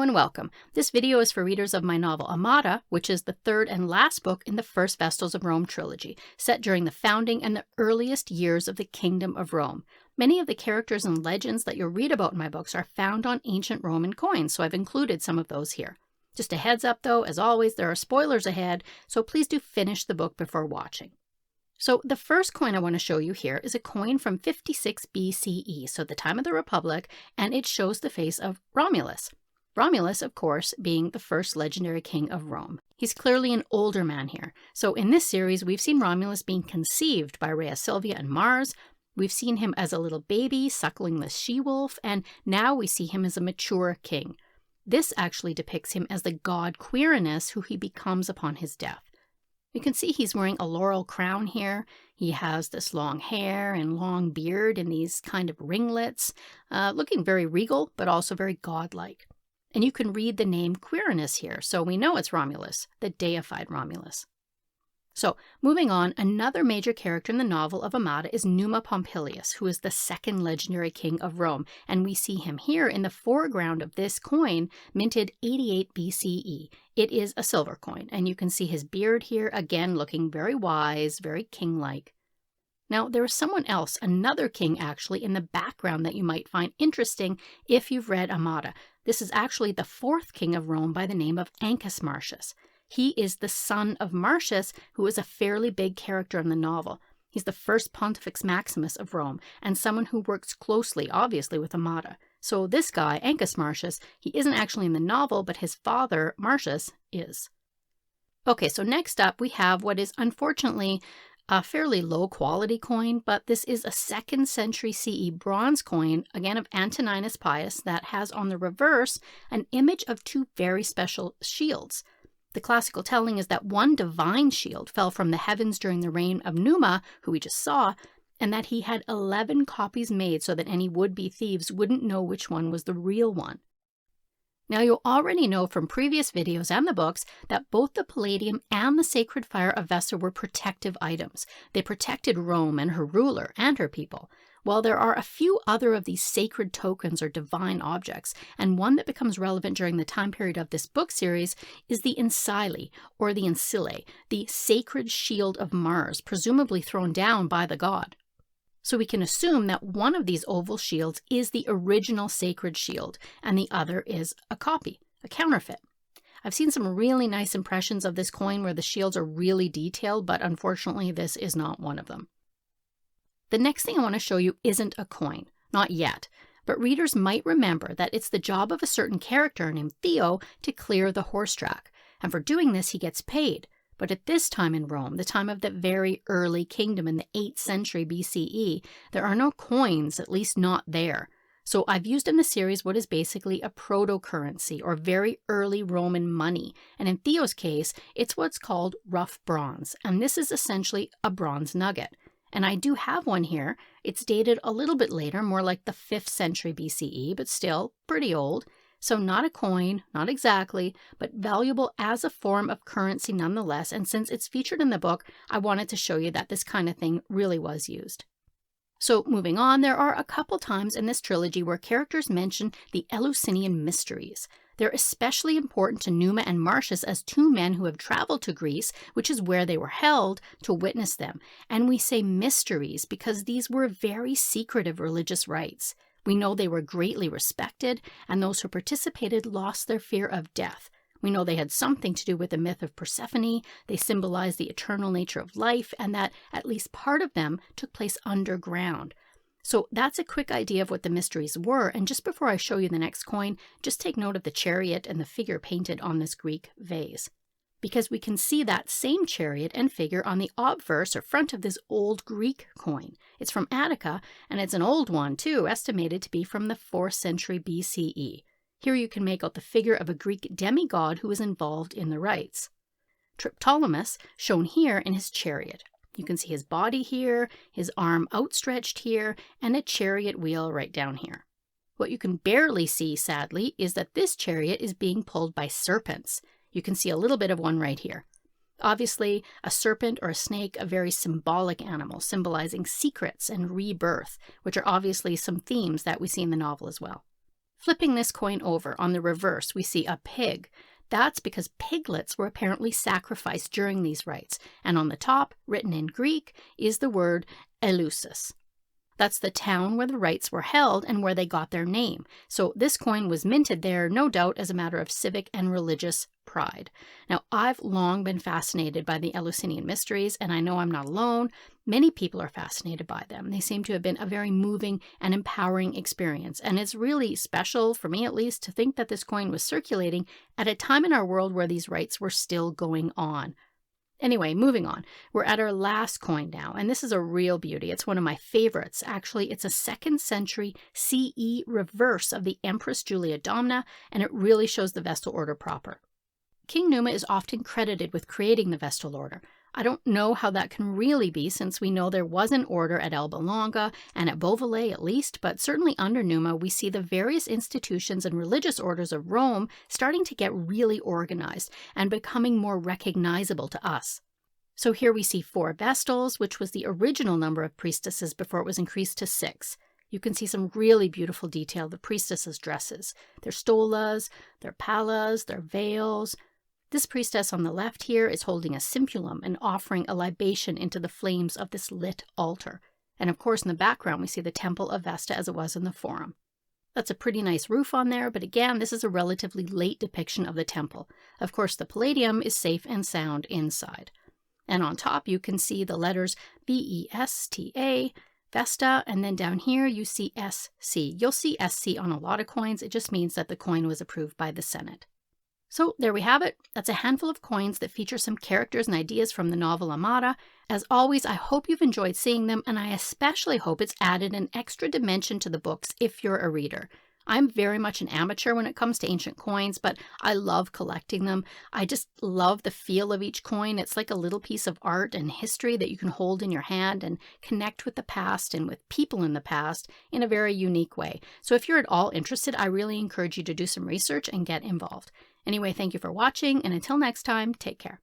and welcome. This video is for readers of my novel Amata, which is the third and last book in the first Vestals of Rome trilogy, set during the founding and the earliest years of the Kingdom of Rome. Many of the characters and legends that you'll read about in my books are found on ancient Roman coins, so I've included some of those here. Just a heads up though, as always, there are spoilers ahead, so please do finish the book before watching. So the first coin I want to show you here is a coin from 56 BCE, so the time of the Republic, and it shows the face of Romulus. Romulus, of course, being the first legendary king of Rome. He's clearly an older man here. So in this series, we've seen Romulus being conceived by Rhea, Silvia, and Mars. We've seen him as a little baby suckling the she-wolf, and now we see him as a mature king. This actually depicts him as the god Quirinus, who he becomes upon his death. You can see he's wearing a laurel crown here. He has this long hair and long beard and these kind of ringlets, looking very regal, but also very godlike. And you can read the name Quirinus here, so we know it's Romulus, the deified Romulus. So, moving on, another major character in the novel of Amata is Numa Pompilius, who is the second legendary king of Rome, and we see him here in the foreground of this coin, minted 88 BCE. It is a silver coin, and you can see his beard here, again looking very wise, very king-like. Now, there is someone else, another king actually, in the background that you might find interesting if you've read Amata. This is actually the fourth king of Rome by the name of Ancus Marcius. He is the son of Marcius, who is a fairly big character in the novel. He's the first Pontifex Maximus of Rome, and someone who works closely, obviously, with Amata. So this guy, Ancus Marcius, he isn't actually in the novel, but his father, Marcius, is. Okay, so next up we have what is unfortunately a fairly low-quality coin, but this is a 2nd century CE bronze coin, again of Antoninus Pius, that has on the reverse an image of two very special shields. The classical telling is that one divine shield fell from the heavens during the reign of Numa, who we just saw, and that he had 11 copies made so that any would-be thieves wouldn't know which one was the real one. Now, you'll already know from previous videos and the books that both the Palladium and the Sacred Fire of Vesta were protective items. They protected Rome and her ruler and her people. While there are a few other of these sacred tokens or divine objects, and one that becomes relevant during the time period of this book series is the Ancile, or the Ancile, the sacred shield of Mars, presumably thrown down by the god. So we can assume that one of these oval shields is the original sacred shield, and the other is a copy, a counterfeit. I've seen some really nice impressions of this coin where the shields are really detailed, but unfortunately this is not one of them. The next thing I want to show you isn't a coin, not yet, but readers might remember that it's the job of a certain character named Theo to clear the horse track, and for doing this he gets paid. But at this time in Rome, the time of the very early kingdom in the 8th century BCE, there are no coins, at least not there. So I've used in the series what is basically a proto-currency or very early Roman money, and in Theo's case, it's what's called rough bronze, and this is essentially a bronze nugget. And I do have one here. It's dated a little bit later, more like the 5th century BCE, but still pretty old. So not a coin, not exactly, but valuable as a form of currency nonetheless. And since it's featured in the book, I wanted to show you that this kind of thing really was used. So moving on, there are a couple times in this trilogy where characters mention the Eleusinian mysteries. They're especially important to Numa and Marcius as two men who have traveled to Greece, which is where they were held, to witness them. And we say mysteries because these were very secretive religious rites. We know they were greatly respected, and those who participated lost their fear of death. We know they had something to do with the myth of Persephone, they symbolized the eternal nature of life, and that at least part of them took place underground. So that's a quick idea of what the mysteries were, and just before I show you the next coin, just take note of the chariot and the figure painted on this Greek vase, because we can see that same chariot and figure on the obverse or front of this old Greek coin. It's from Attica, and it's an old one too, estimated to be from the 4th century BCE. Here you can make out the figure of a Greek demigod who was involved in the rites. Triptolemos, shown here in his chariot. You can see his body here, his arm outstretched here, and a chariot wheel right down here. What you can barely see, sadly, is that this chariot is being pulled by serpents. You can see a little bit of one right here. Obviously, a serpent or a snake, a very symbolic animal, symbolizing secrets and rebirth, which are obviously some themes that we see in the novel as well. Flipping this coin over, on the reverse, we see a pig. That's because piglets were apparently sacrificed during these rites. And on the top, written in Greek, is the word Eleusis. That's the town where the rites were held and where they got their name. So this coin was minted there, no doubt, as a matter of civic and religious pride. Now, I've long been fascinated by the Eleusinian mysteries, and I know I'm not alone. Many people are fascinated by them. They seem to have been a very moving and empowering experience, and it's really special, for me at least, to think that this coin was circulating at a time in our world where these rites were still going on. Anyway, moving on. We're at our last coin now, and this is a real beauty. It's one of my favorites. Actually, it's a 2nd century CE reverse of the Empress Julia Domna, and it really shows the Vestal Order proper. King Numa is often credited with creating the Vestal Order. I don't know how that can really be, since we know there was an order at Alba Longa and at Beauvais at least, but certainly under Numa we see the various institutions and religious orders of Rome starting to get really organized and becoming more recognizable to us. So here we see 4 Vestals, which was the original number of priestesses before it was increased to 6. You can see some really beautiful detail of the priestesses' dresses, their stolas, their pallas, their veils. This priestess on the left here is holding a simpulum and offering a libation into the flames of this lit altar. And of course in the background we see the temple of Vesta as it was in the Forum. That's a pretty nice roof on there, but again, this is a relatively late depiction of the temple. Of course, the Palladium is safe and sound inside. And on top you can see the letters VESTA, Vesta, and then down here you see SC. You'll see SC on a lot of coins. It just means that the coin was approved by the Senate. So there we have it. That's a handful of coins that feature some characters and ideas from the novel Amata. As always, I hope you've enjoyed seeing them, and I especially hope it's added an extra dimension to the books if you're a reader. I'm very much an amateur when it comes to ancient coins, but I love collecting them. I just love the feel of each coin. It's like a little piece of art and history that you can hold in your hand and connect with the past and with people in the past in a very unique way. So if you're at all interested, I really encourage you to do some research and get involved. Anyway, thank you for watching, and until next time, take care.